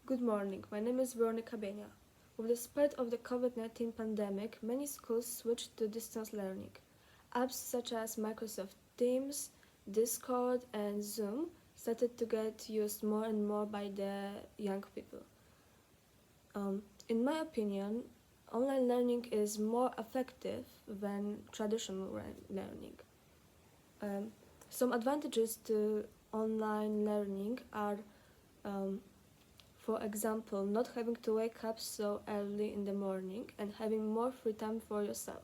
Good morning, my name is Weronika Bienia. With the spread of the COVID-19 pandemic, many schools switched to distance learning. Apps such as Microsoft Teams, Discord, and Zoom started to get used more and more by the young people. In my opinion, online learning is more effective than traditional learning. Some advantages to online learning are for example, not having to wake up so early in the morning and having more free time for yourself,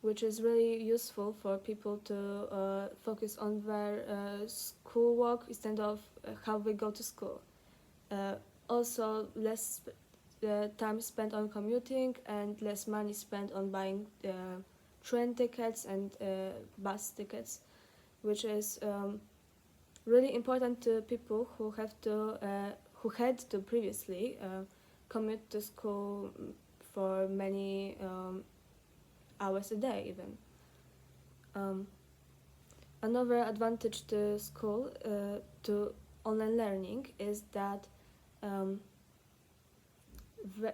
which is really useful for people to focus on their schoolwork instead of how they go to school. Also, less time spent on commuting and less money spent on buying train tickets and bus tickets, which is really important to people who had to previously commute to school for many hours a day even. Another advantage to school to online learning is that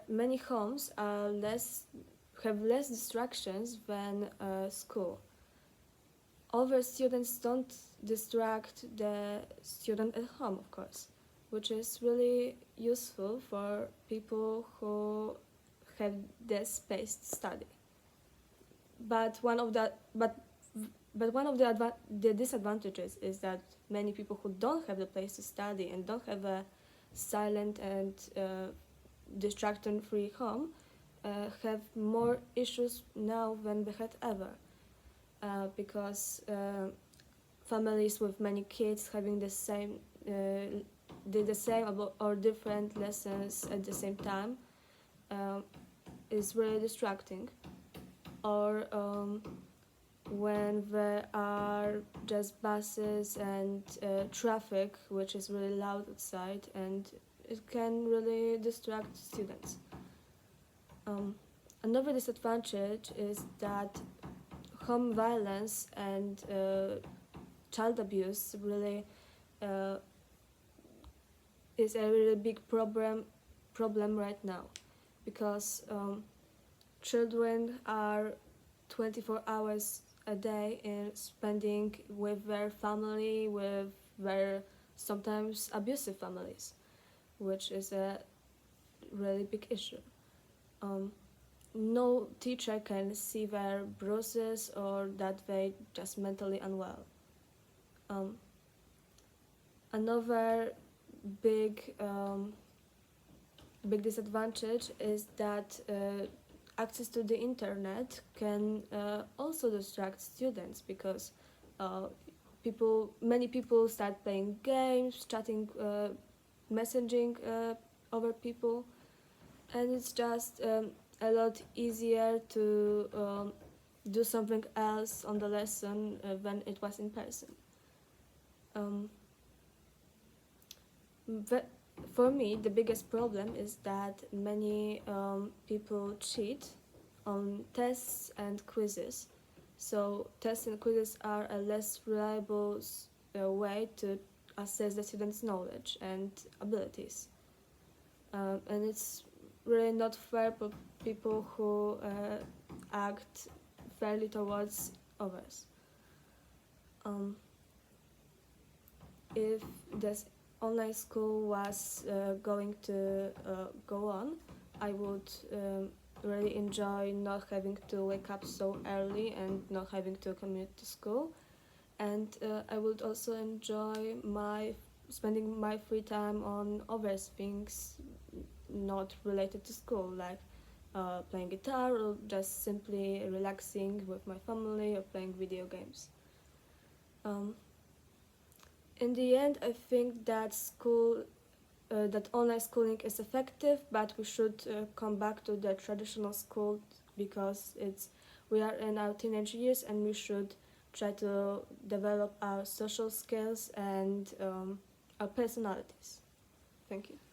many homes have less distractions than school. Other students don't distract the student at home, of course, which is really useful for people who have the space to study. But one of the disadvantages is that many people who don't have the place to study and don't have a silent and distraction-free home have more issues now than they had ever. Because families with many kids having the same or different lessons at the same time is really distracting. Or when there are just buses and traffic, which is really loud outside, and it can really distract students. Another disadvantage is that home violence and child abuse really is a really big problem right now, because children are 24 hours a day spending with their family, with their sometimes abusive families, which is a really big issue. No teacher can see their bruises or that they just mentally unwell. Another big disadvantage is that access to the internet can also distract students, because many people start playing games, chatting, messaging other people, and it's just a lot easier to do something else on the lesson than it was in person. For me, the biggest problem is that many people cheat on tests and quizzes. So tests and quizzes are a less reliable way to assess the student's knowledge and abilities. And it's really not fair for people who act fairly towards others. If this online school was going to go on, I would really enjoy not having to wake up so early and not having to commute to school. And I would also enjoy spending my free time on other things not related to school, like playing guitar or just simply relaxing with my family or playing video games. In the end, I think that that online schooling is effective, but we should come back to the traditional school, because we are in our teenage years and we should try to develop our social skills and our personalities. Thank you.